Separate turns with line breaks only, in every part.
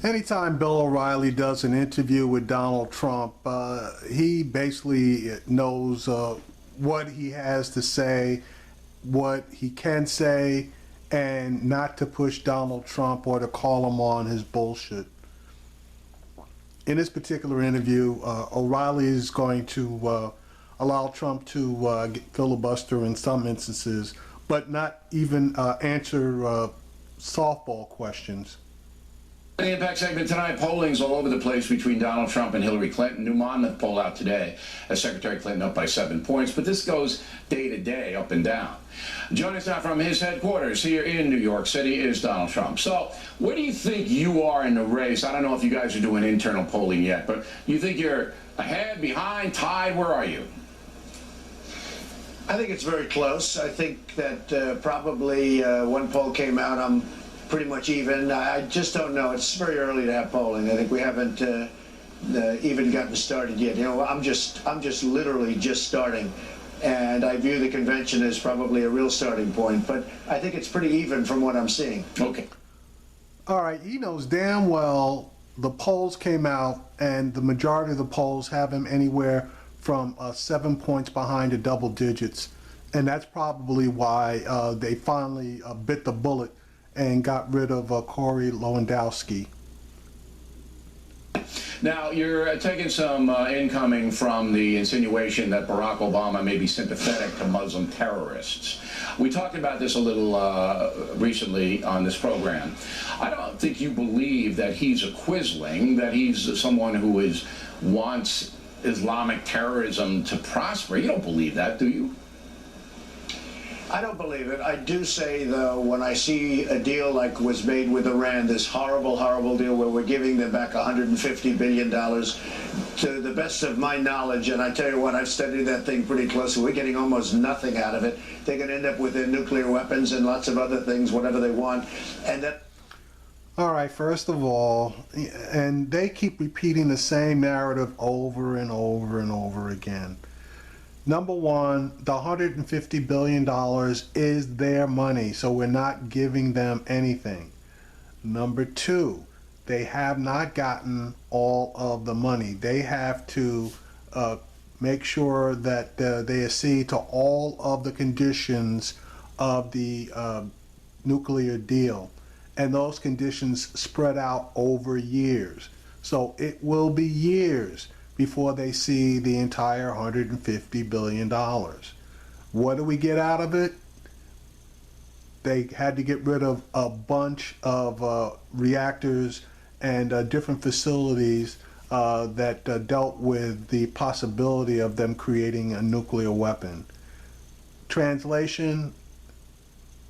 Anytime Bill O'Reilly does an interview with Donald Trump, he basically knows what he has to say, what he can say, and not to push Donald Trump or to call him on his bullshit. In this particular interview, O'Reilly is going to allow Trump to filibuster in some instances, but not even answer softball questions.
In the Impact segment tonight, polling's all over the place between Donald Trump and Hillary Clinton. New Monmouth poll out today as Secretary Clinton up by 7 points, but this goes day to day, up and down. Joining us now from his headquarters here in New York City is Donald Trump. So where do you think you are in the race? I don't know if you guys are doing internal polling yet, but you think you're ahead, behind, tied? Where are you?
I think it's very close. I think that probably one poll came out, I'm pretty much even. I just don't know. It's very early to have polling. I think we haven't even gotten started yet. You know, I'm just literally just starting, and I view the convention as probably a real starting point. But I think it's pretty even from what I'm seeing.
Okay.
All right, he knows damn well the polls came out, and the majority of the polls have him anywhere from 7 points behind to double digits, and that's probably why they finally bit the bullet and got rid of Corey Lewandowski.
Now, you're taking some incoming from the insinuation that Barack Obama may be sympathetic to Muslim terrorists. We talked about this a little recently on this program. I don't think you believe that he's a quisling, that he's someone who wants Islamic terrorism to prosper. You don't believe that, do you?
I don't believe it. I do say, though, when I see a deal like was made with Iran, this horrible, horrible deal where we're giving them back $150 billion, to the best of my knowledge, and I tell you what, I've studied that thing pretty closely, we're getting almost nothing out of it. They're going to end up with their nuclear weapons and lots of other things, whatever they want. And that.
All right, first of all, and they keep repeating the same narrative over and over and over again. Number one, the $150 billion is their money, so we're not giving them anything. Number two, they have not gotten all of the money. They have to make sure that they accede to all of the conditions of the nuclear deal. And those conditions spread out over years. So it will be years before they see the entire $150 billion. What do we get out of it? They had to get rid of a bunch of reactors and different facilities that dealt with the possibility of them creating a nuclear weapon. Translation,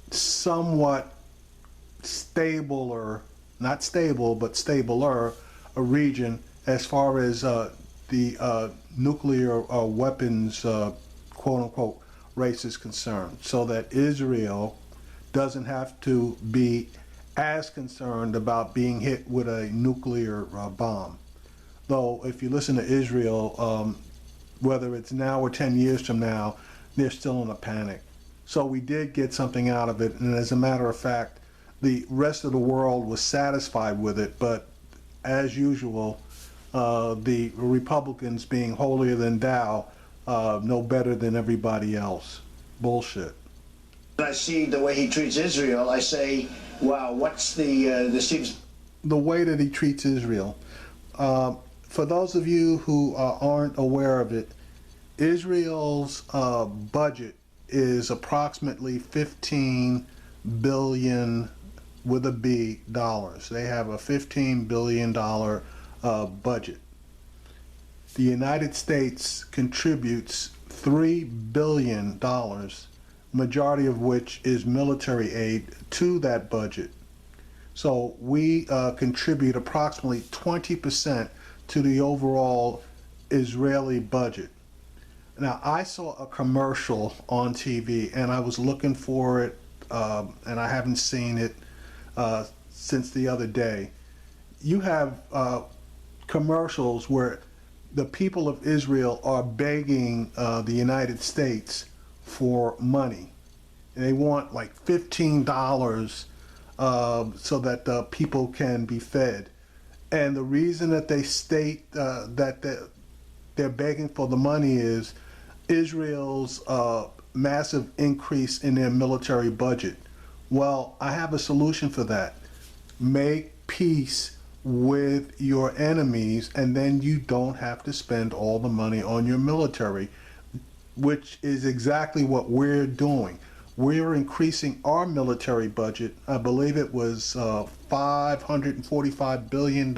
somewhat stabler, not stable, but stabler a region as far as the nuclear weapons, quote-unquote, race is concerned, so that Israel doesn't have to be as concerned about being hit with a nuclear bomb. Though, if you listen to Israel, whether it's now or 10 years from now, they're still in a panic. So we did get something out of it, and as a matter of fact, the rest of the world was satisfied with it, but as usual, the Republicans, being holier than thou, know better than everybody else. Bullshit.
When I see the way he treats Israel, I say, wow, what's the seems.
The way that he treats Israel. For those of you who aren't aware of it, Israel's budget is approximately 15 billion with a B dollars. They have a $15 billion budget. The United States contributes $3 billion, majority of which is military aid, to that budget. So we contribute approximately 20% to the overall Israeli budget. Now, I saw a commercial on TV, and I was looking for it, and I haven't seen it since the other day. You have commercials where the people of Israel are begging the United States for money. And they want like $15 so that people can be fed. And the reason that they state they're begging for the money is Israel's massive increase in their military budget. Well, I have a solution for that. Make peace with your enemies, and then you don't have to spend all the money on your military, which is exactly what we're doing. We're increasing our military budget. I believe it was $545 billion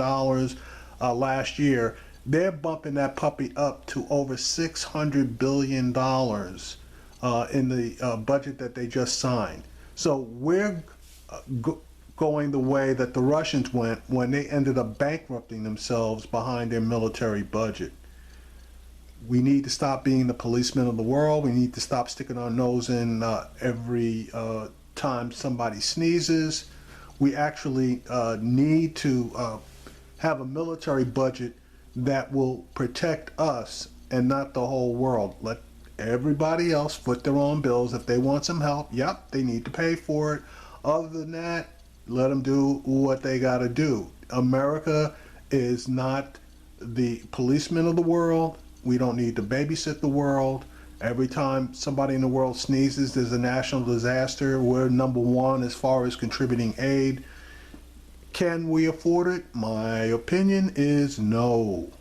last year. They're bumping that puppy up to over $600 billion in the budget that they just signed. So we're going the way that the Russians went when they ended up bankrupting themselves behind their military budget. We need to stop being the policemen of the world. We need to stop sticking our nose in every time somebody sneezes. We actually need to have a military budget that will protect us and not the whole world. Let everybody else foot their own bills. If they want some help, yep, they need to pay for it. Other than that, let them do what they got to do. America is not the policeman of the world. We don't need to babysit the world. Every time somebody in the world sneezes, there's a national disaster. We're number one as far as contributing aid. Can we afford it? My opinion is no.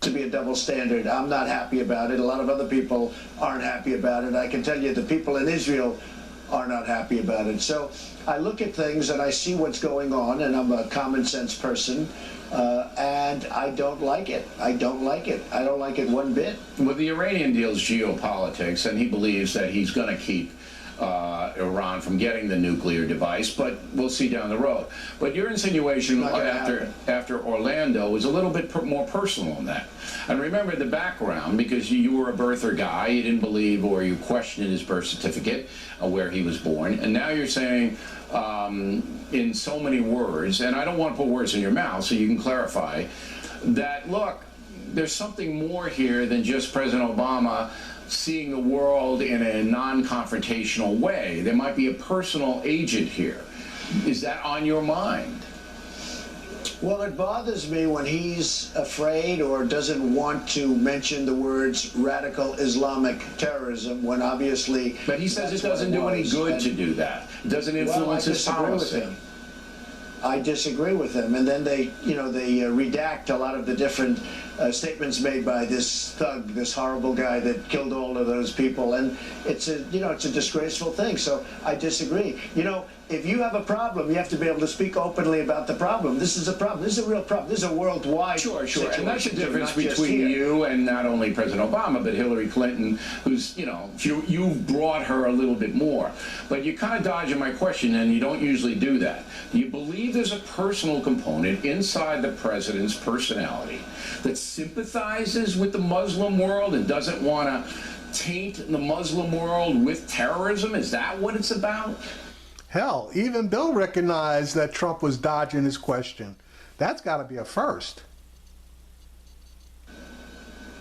To be a double standard. I'm not happy about it. A lot of other people aren't happy about it. I can tell you the people in Israel are not happy about it. So I look at things and I see what's going on, and I'm a common sense person, and I don't like it. I don't like it. I don't like it one bit.
Well, the Iranian deal's geopolitics, and he believes that he's going to keep Iran from getting the nuclear device, but we'll see down the road. But your insinuation after Orlando was a little bit more personal than that. And remember the background, because you were a birther guy, you didn't believe or you questioned his birth certificate, where he was born, and now you're saying in so many words, and I don't want to put words in your mouth, so you can clarify, that look, there's something more here than just President Obama seeing the world in a non-confrontational way. There might be a personal agent here. Is that on your mind?
Well, it bothers me when he's afraid or doesn't want to mention the words radical Islamic terrorism, when obviously...
But he says it doesn't do any good to do that. It doesn't influence his policy.
I disagree with him. And then they redact a lot of the different statements made by this thug, this horrible guy that killed all of those people. And it's a disgraceful thing. So I disagree. If you have a problem, you have to be able to speak openly about the problem. This is a problem. This is a real problem. This is a worldwide situation.
And that's the difference between you and not only President Obama, but Hillary Clinton, who's, you've brought her a little bit more. But you're kind of dodging my question, and you don't usually do that. Do you believe there's a personal component inside the president's personality that sympathizes with the Muslim world and doesn't want to taint the Muslim world with terrorism? Is that what it's about?
Hell, even Bill recognized that Trump was dodging his question. That's got to be a first.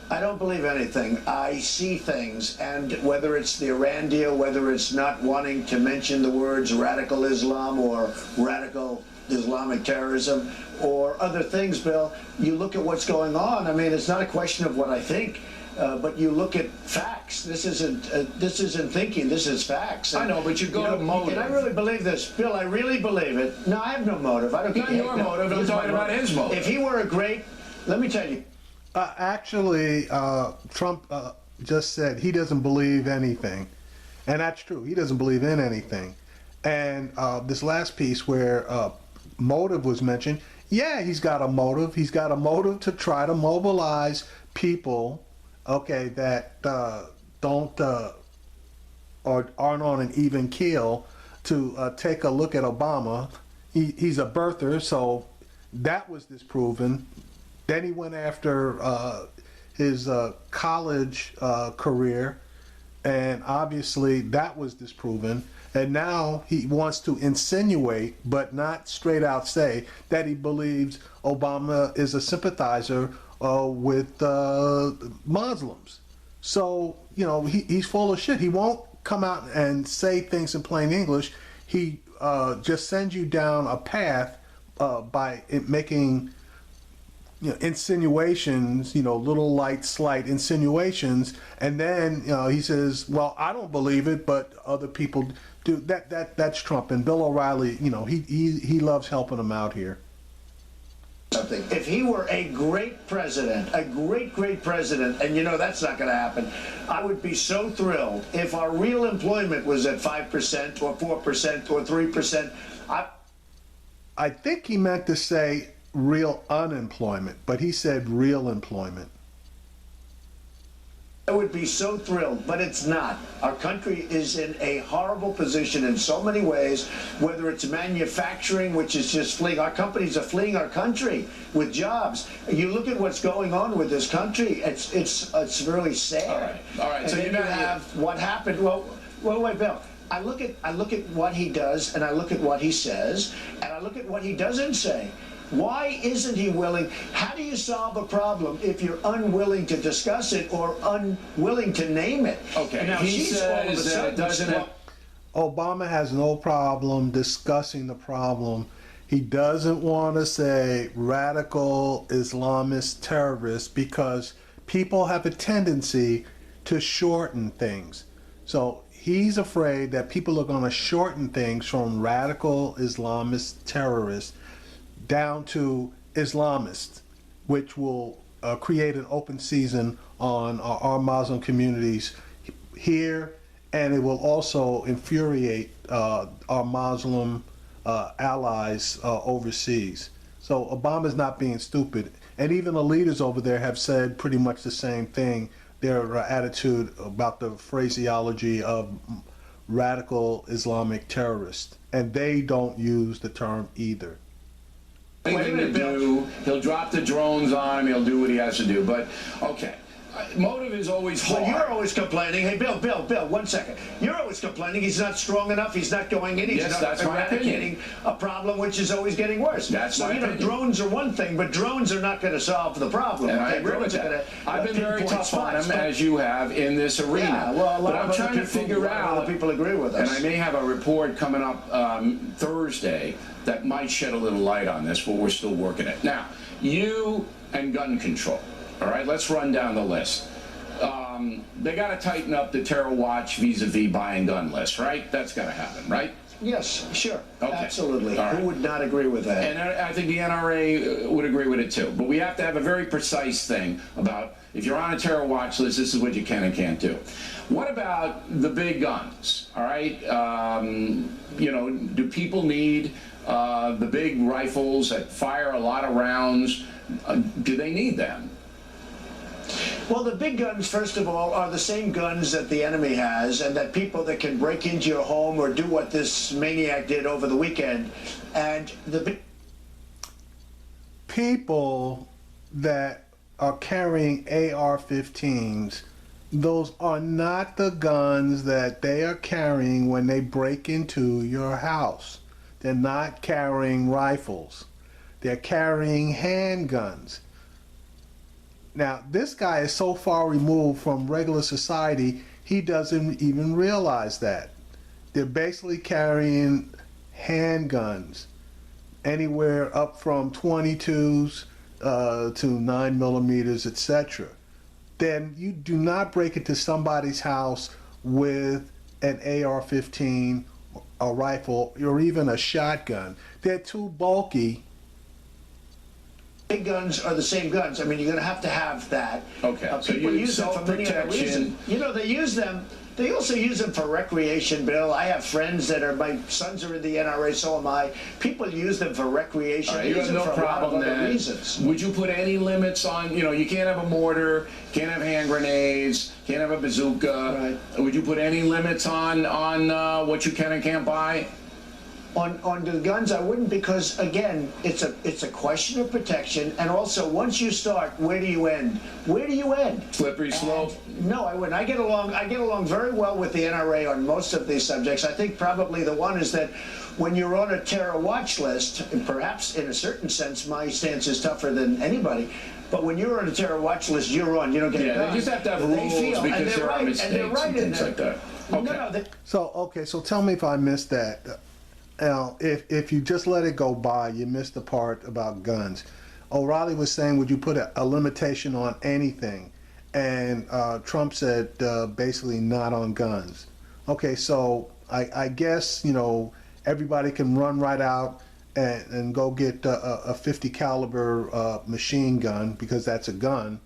I don't believe anything. I see things, and whether it's the Iran deal, whether it's not wanting to mention the words radical Islam or radical Islamic terrorism or other things, Bill, you look at what's going on. I mean, it's not a question of what I think. But you look at facts. This isn't thinking. This is facts.
And, I know, but you go to motive.
And I really believe this, Bill. I really believe it. No, I have no motive. I don't.
Not your motive. I'm talking about his motive.
If he were a great, let me tell you.
Actually, Trump just said he doesn't believe anything, and that's true. He doesn't believe in anything. And this last piece where motive was mentioned, yeah, he's got a motive. He's got a motive to try to mobilize people. Okay, that don't or aren't on an even keel to take a look at Obama. He's a birther, so that was disproven. Then he went after his college career, and obviously that was disproven. And now he wants to insinuate, but not straight out say, that he believes Obama is a sympathizer with Muslims. So, he's full of shit. He won't come out and say things in plain English. He just sends you down a path by making insinuations, little light, slight insinuations, and then he says, "Well, I don't believe it, but other people do." That's Trump, and Bill O'Reilly. He loves helping him out here.
Something. If he were a great president, a great president, and that's not going to happen, I would be so thrilled if our real employment was at 5% or 4% or 3%.
I think he meant to say real unemployment, but he said real employment.
I would be so thrilled, but it's not. Our country is in a horrible position in so many ways, whether it's manufacturing, which is just fleeing. Our companies are fleeing our country with jobs. You look at what's going on with this country, it's really sad.
All right.
And
So
then
you
have what happened. Well, wait, Bill. I look at what he does, and I look at what he says, and I look at what he doesn't say. Why isn't he willing? How do you solve a problem if you're unwilling to discuss it or unwilling to name it?
Okay,
And now
he
she's all of a
says
sudden
doesn't have.
Obama has no problem discussing the problem. He doesn't want to say radical Islamist terrorists because people have a tendency to shorten things. So he's afraid that people are going to shorten things from radical Islamist terrorists down to Islamists, which will create an open season on our Muslim communities here, and it will also infuriate our Muslim allies overseas. So Obama's not being stupid, and even the leaders over there have said pretty much the same thing. Their attitude about the phraseology of radical Islamic terrorist, and they don't use the term either.
Anything to do, he'll drop the drones on him, he'll do what he has to do. But, okay, motive is always hard.
Well, you're always complaining. Hey, Bill, 1 second. You're always complaining he's not strong enough, he's not going in, he's not
that's my
eradicating a problem which is always getting worse.
That's
so,
my opinion.
drones are one thing, but drones are not going to solve the problem.
And
okay?
I agree with
Drones are
that.
gonna,
I've been very
pinpoint
tough on
spots,
him,
but-
as you have, in this arena.
Yeah, well, a lot
but
of
I'm
other
trying to
people-
figure
a lot of
out,
other people agree with us.
and I may have a report coming up Thursday that might shed a little light on this, but we're still working it. Now, you and gun control, all right? Let's run down the list. They got to tighten up the terror watch vis-a-vis buying gun list, right? That's got to happen, right?
Yes, sure.
Okay.
Absolutely.
All right.
Who would not agree with that?
And I think the NRA would agree with it too. But we have to have a very precise thing about if you're on a terror watch list, this is what you can and can't do. What about the big guns? All right, do people need the big rifles that fire a lot of rounds? Do they need them?
Well, the big guns, first of all, are the same guns that the enemy has and that people that can break into your home or do what this maniac did over the weekend. And the big
people that are carrying AR-15s, those are not the guns that they are carrying when they break into your house. They're not carrying rifles. They're carrying handguns. Now, this guy is so far removed from regular society, he doesn't even realize that. They're basically carrying handguns, anywhere up from 22s to 9mm, etc. Then you do not break into somebody's house with an AR-15, a rifle, or even a shotgun. They're too bulky.
big guns are the same guns. I mean, you're going to have that.
Okay, so
people
you
use them for many other reasons. They use them. They also use them for recreation, Bill. I have friends that are, my sons are in the NRA, so am I. People use them for recreation.
Right,
They
you
use
have
them
no
for a lot of
problem
other
then.
reasons.
Would you put any limits on, you can't have a mortar, can't have hand grenades, can't have a bazooka.
Right.
Would you put any limits on what you can and can't buy?
On the guns, I wouldn't, because again, it's a question of protection, and also once you start, where do you end? Where do you end?
Slippery slope?
No, I wouldn't. I get along very well with the NRA on most of these subjects. I think probably the one is that when you're on a terror watch list, and perhaps in a certain sense my stance is tougher than anybody, but when you're on a terror watch list, you're on. You don't get
Yeah, they just have to have rules because there are mistakes and things like that. Okay.
No,
So tell me if I missed that. Now, if you just let it go by, you missed the part about guns. O'Reilly was saying, would you put a limitation on anything? And Trump said, basically not on guns. Okay, so I guess, everybody can run right out and go get a 50 caliber machine gun because that's a gun.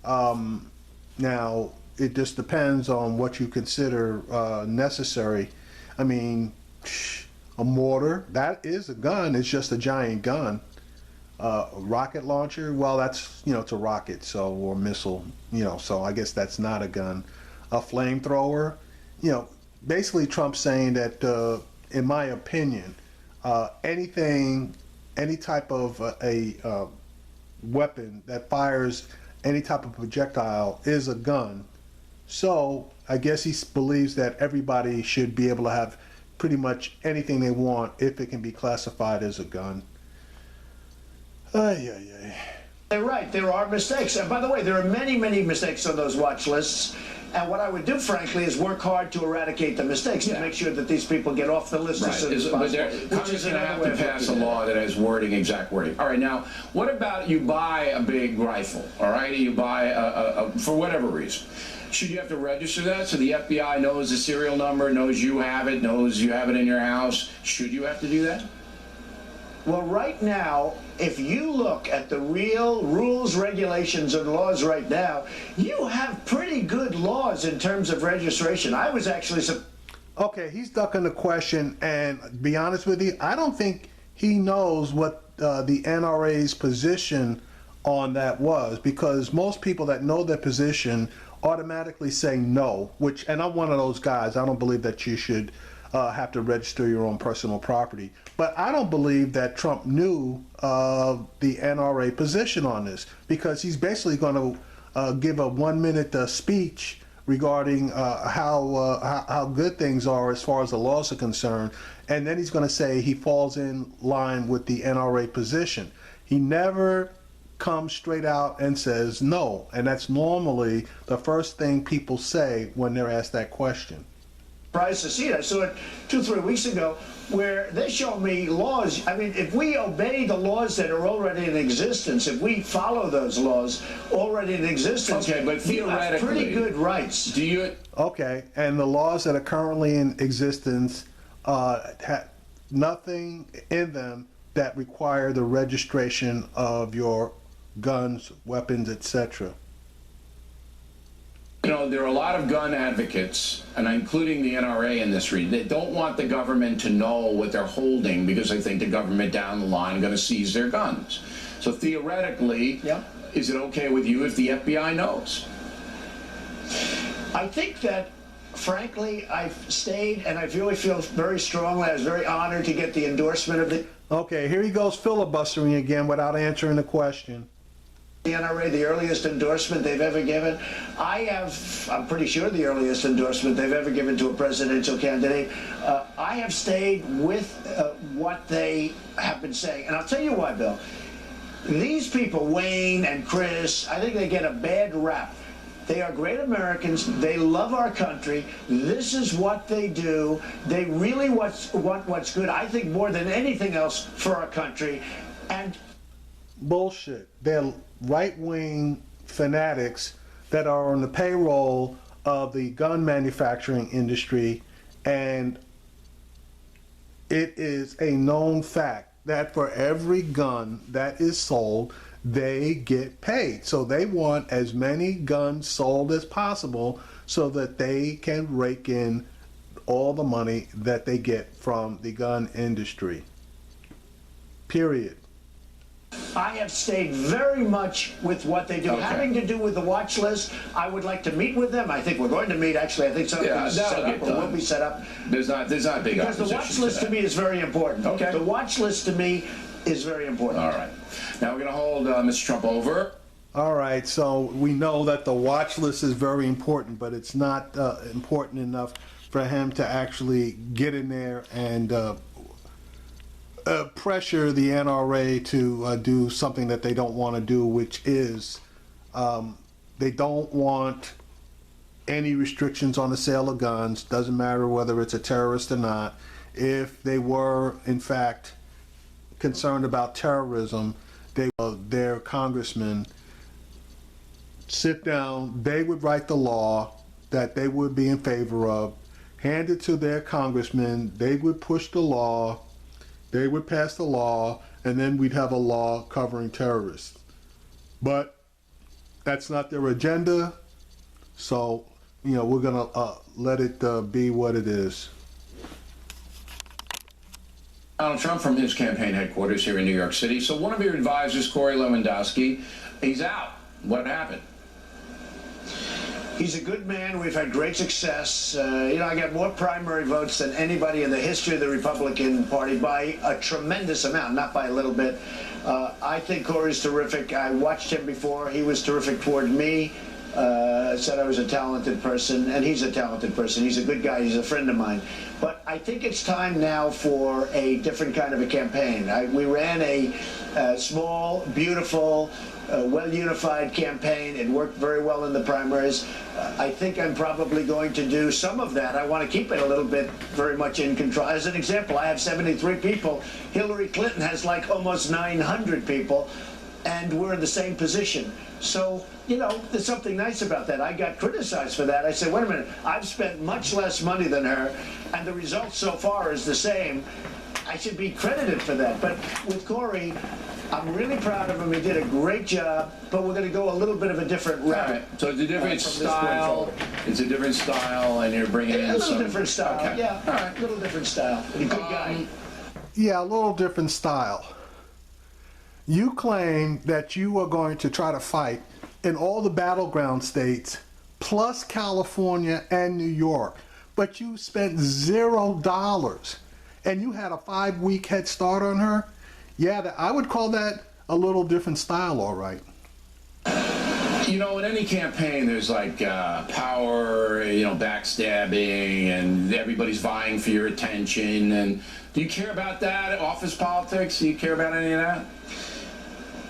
Now, it just depends on what you consider necessary. I mean, a mortar, that is a gun. It's just a giant gun. A rocket launcher, well, that's, it's a rocket, so, or missile, so I guess that's not a gun. A flamethrower, basically Trump's saying that, in my opinion, any type of a weapon that fires any type of projectile is a gun. So I guess he believes that everybody should be able to have pretty much anything they want if it can be classified as a gun. Ay, ay, ay.
They're right. There are mistakes. And by the way, there are many, many mistakes on those watch lists. And what I would do, frankly, is work hard to eradicate the mistakes to make sure that these people get off the list as soon as possible.
Congress is going to have to pass a law that has wording, exact wording. All right, now, what about you buy a big rifle, all right? You buy for whatever reason. Should you have to register that so the FBI knows the serial number, knows you have it, knows you have it in your house? Should you have to do that?
Well, right now, if you look at the real rules, regulations, and laws right now, you have pretty good laws in terms of registration. I was actually...
Okay, he's ducking the question, and to be honest with you, I don't think he knows what the NRA's position on that was, because most people that know their position automatically say no, and I'm one of those guys. I don't believe that you should have to register your own personal property. But I don't believe that Trump knew the NRA position on this, because he's basically going to give a 1-minute speech regarding how good things are as far as the laws are concerned, and then he's going to say he falls in line with the NRA position. He never comes straight out and says no, and that's normally the first thing people say when they're asked that question.
Surprised to see it. I saw it 2-3 weeks ago where they showed me laws. I mean, if we obey the laws that are already in existence, if we follow those laws already in existence,
okay, but
you have pretty good rights.
Do you?
Okay, and the laws that are currently in existence have nothing in them that require the registration of your guns, weapons, etc.
There are a lot of gun advocates, and including the NRA in this region, that don't want the government to know what they're holding because they think the government down the line is going to seize their guns. So theoretically, is it okay with you if the FBI knows?
I think that, frankly, I've stayed, and I really feel very strongly. I was very honored to get the endorsement of the...
Okay, here he goes filibustering again without answering the question.
The NRA, the earliest endorsement they've ever given. I'm pretty sure the earliest endorsement they've ever given to a presidential candidate. I have stayed with what they have been saying. And I'll tell you why, Bill. These people, Wayne and Chris, I think they get a bad rap. They are great Americans. They love our country. This is what they do. They really want what's good, I think, more than anything else for our country. And
bullshit. They're right-wing fanatics that are on the payroll of the gun manufacturing industry, and it is a known fact that for every gun that is sold, they get paid. So they want as many guns sold as possible so that they can rake in all the money that they get from the gun industry. Period.
I have stayed very much with what they do.
Okay.
Having to do with the watch list, I would like to meet with them. I think we're going to meet, actually. I think something is set up or will be set up.
There's not big
because the watch list to me is very important.
Okay.
The watch list to me is very important.
All right. Now we're going to hold Mr. Trump over.
All right, so we know that the watch list is very important, but it's not important enough for him to actually get in there and pressure the NRA to do something that they don't want to do, which is they don't want any restrictions on the sale of guns. Doesn't matter whether it's a terrorist or not. if they were, in fact, concerned about terrorism, their congressmen sit down, they would write the law that they would be in favor of, hand it to their congressmen, they would push the law, they would pass the law, and then we'd have a law covering terrorists. But that's not their agenda, so we're gonna let it be what it is.
Donald Trump from his campaign headquarters here in New York City. So one of your advisors, Corey Lewandowski, he's out. What happened?
He's a good man. We've had great success. I got more primary votes than anybody in the history of the Republican Party by a tremendous amount, not by a little bit. I think Corey's terrific. I watched him before. He was terrific toward me. Said I was a talented person, and he's a talented person. He's a good guy. He's a friend of mine. But I think it's time now for a different kind of a campaign. We ran a small, beautiful, well-unified campaign. It worked very well in the primaries. I think I'm probably going to do some of that. I want to keep it a little bit very much in control. As an example, I have 73 people. Hillary Clinton has like almost 900 people, and we're in the same position. So, there's something nice about that. I got criticized for that. I said, wait a minute, I've spent much less money than her, and the result so far is the same. I should be credited for that. But with Corey, I'm really proud of him. He did a great job, but we're going to go a little bit of a different route.
All right. So it's a different style. It's a different style, and you're bringing in
a
some...
little different style.
Okay.
Yeah, all right, a little different style. But a good guy.
Yeah, a little different style. You claim that you are going to try to fight in all the battleground states, plus California and New York, but you spent $0, and you had a 5-week head start on her. Yeah, I would call that a little different style, all right.
In any campaign, there's like power, backstabbing, and everybody's vying for your attention. And do you care about that? Office politics? Do you care about any of that?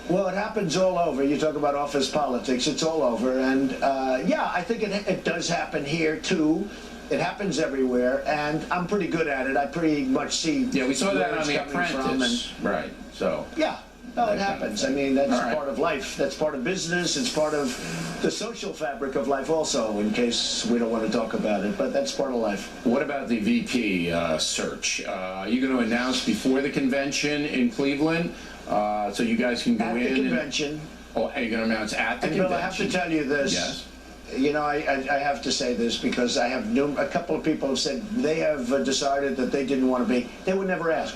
Well, it happens all over. You talk about office politics, it's all over. And I think it does happen here too. It happens everywhere, and I'm pretty good at it. I pretty much see.
Yeah, we saw that on The Apprentice. Right, so.
Yeah, no, it happens. I mean, that's
right.
Part of life. That's part of business. It's part of the social fabric of life also, in case we don't want to talk about it, but that's part of life.
What about the VP search? Are you going to announce before the convention in Cleveland? So you guys can go in.
At the convention.
Are you going to announce at the convention?
Bill, I have to tell you this.
Yes.
I have to say this because I have a couple of people have said they have decided that they didn't want to be. They were never asked.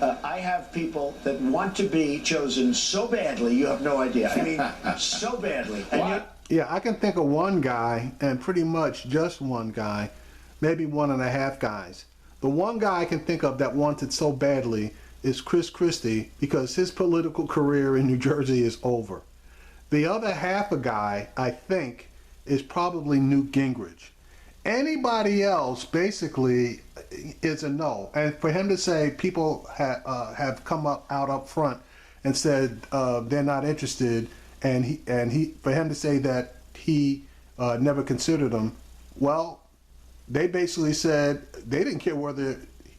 I have people that want to be chosen so badly, you have no idea. I mean, so badly.
Yeah, I can think of one guy, and pretty much just one guy, maybe 1.5 guys. The one guy I can think of that wants it so badly is Chris Christie, because his political career in New Jersey is over. The other half a guy, I think, is probably Newt Gingrich. Anybody else basically is a no. And for him to say people have come out up front and said they're not interested, and for him to say that he never considered them, well, they basically said they didn't care whether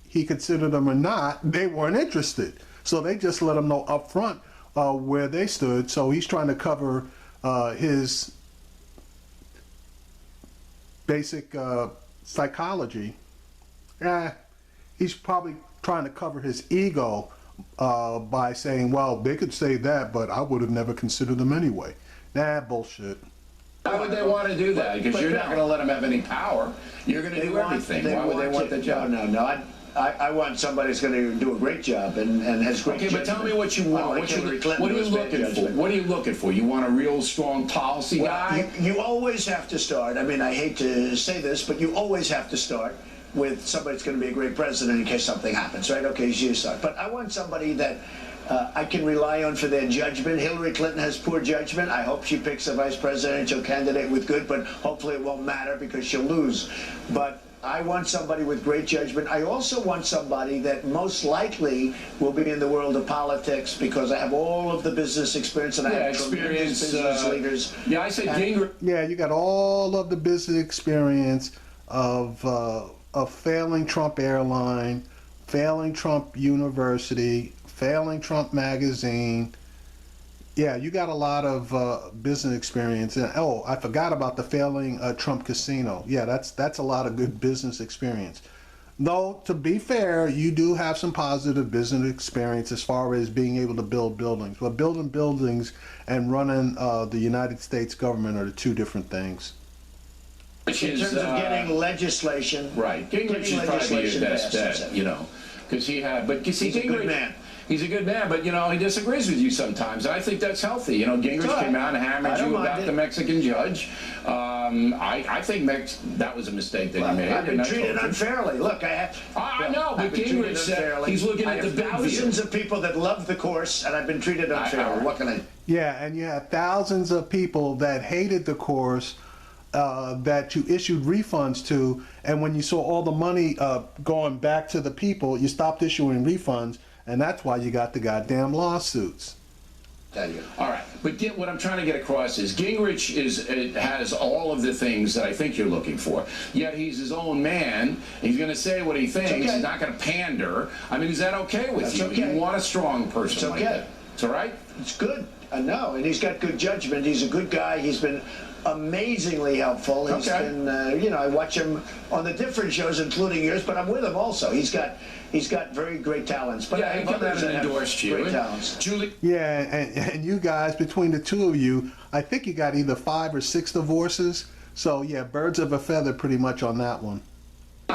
he considered them or not. They weren't interested. So they just let him know up front where they stood. So he's trying to cover his basic psychology. He's probably trying to cover his ego by saying, well, they could say that, but I would have never considered them anyway. Bullshit.
Why would they want to do that? Because you're not going to let them have any power. You're going to do everything. Why would they want the job?
No. I want somebody who's going to do a great job and has great
judgment. But tell me what you want. What are you looking for? What are you looking for? You want a real strong policy guy?
You always have to start. I mean, I hate to say this, but you always have to start with somebody that's going to be a great president in case something happens, right? Okay, you start. But I want somebody that I can rely on for their judgment. Hillary Clinton has poor judgment. I hope she picks a vice presidential candidate with good, but hopefully it won't matter because she'll lose. But I want somebody with great judgment. I also want somebody that most likely will be in the world of politics because I have all of the business experience and I have tremendous business leaders.
Yeah, I said Gingrich.
Yeah, you got all of the business experience of a failing Trump airline, failing Trump University, failing Trump magazine. Yeah, you got a lot of business experience. And oh, I forgot about the failing Trump casino. Yeah, that's a lot of good business experience. Though, to be fair, you do have some positive business experience as far as being able to build buildings. But building buildings and running the United States government are the two different things.
In terms of getting legislation.
Right. Gingrich is probably his best bet, you know, because but Kisi
He's a good man.
He's a good man, but, you know, he disagrees with you sometimes. And I think that's healthy. You know, Gingrich came out and hammered you about the Mexican judge. I think that was a mistake that he made.
I've been treated unfairly. Look,
I know, but Gingrich said he's looking at the big view.
Thousands of people that love the course, and I've been treated unfairly. What can I do?
Yeah, and you have thousands of people that hated the course that you issued refunds to, and when you saw all the money going back to the people, you stopped issuing refunds, and that's why you got the goddamn lawsuits.
All right, but what I'm trying to get across is Gingrich has all of the things that I think you're looking for. Yet he's his own man. He's going to say what he thinks.
Okay.
He's not going to pander. I mean, is that okay with you?
Okay.
You want a strong person like that? It's all right?
It's good. I know, and he's got good judgment. He's a good guy. He's been amazingly helpful. He's been, you know, I watch him on the different shows, including yours, but I'm with him also. He's got very great talents. But
yeah, he came out and endorsed you.
Great talents.
Julie.
Yeah, and you guys, between the two of you, I think you got either 5 or 6 divorces. So yeah, birds of a feather pretty much on that one.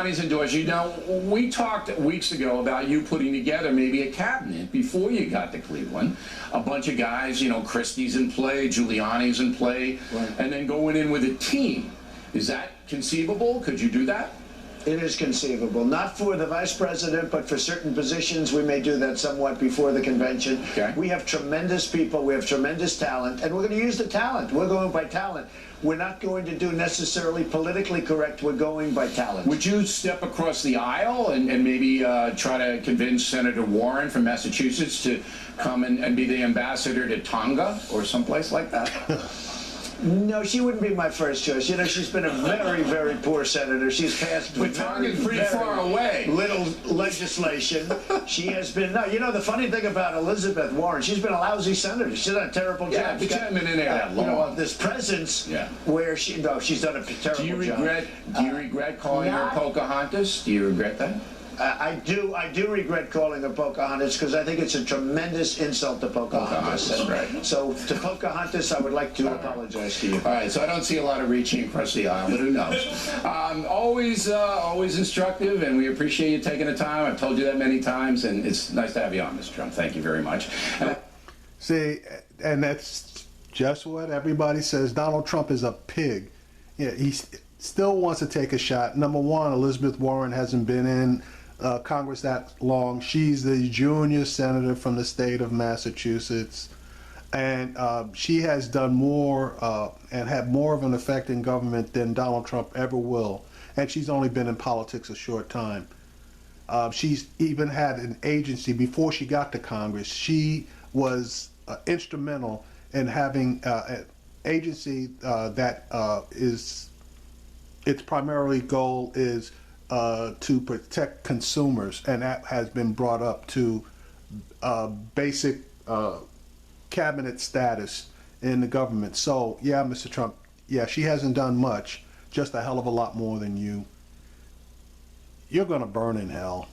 He's endorsed you. Now, we talked weeks ago about you putting together maybe a cabinet before you got to Cleveland. A bunch of guys, you know, Christie's in play, Giuliani's in play, and then going in with a team. Is that conceivable? Could you do that?
It is conceivable. Not for the vice president, but for certain positions, we may do that somewhat before the convention.
Okay.
We have tremendous people. We have tremendous talent, and we're going to use the talent. We're going by talent. We're not going to do necessarily politically correct. We're going by talent.
Would you step across the aisle and maybe try to convince Senator Warren from Massachusetts to come and be the ambassador to Tonga or someplace like that?
No, she wouldn't be my first choice. You know, she's been a very, very poor senator. She's passed
But Tonga's pretty far away.
Little legislation. She has been. No, you know the funny thing about Elizabeth Warren, she's been a lousy senator. She's done a terrible job.
But she hasn't been in there that long.
You know, this presence where she's done a terrible job.
Do you regret calling her Pocahontas? Do you regret that?
I do regret calling her Pocahontas because I think it's a tremendous insult to Pocahontas.
Right.
So to Pocahontas, I would like to apologize to you.
All right, so I don't see a lot of reaching across the aisle, but who knows? Always instructive, and we appreciate you taking the time. I've told you that many times, and it's nice to have you on, Mr. Trump. Thank you very much.
See, and that's just what everybody says. Donald Trump is a pig. Yeah, he still wants to take a shot. Number one, Elizabeth Warren hasn't been in Congress that long. She's the junior senator from the state of Massachusetts, and she has done more and had more of an effect in government than Donald Trump ever will. And she's only been in politics a short time. She's even had an agency before she got to Congress. She was instrumental in having an agency that is its primarily goal is to protect consumers, and that has been brought up to basic cabinet status in the government. So yeah, Mr. Trump, yeah, she hasn't done much, just a hell of a lot more than you. You're gonna burn in hell.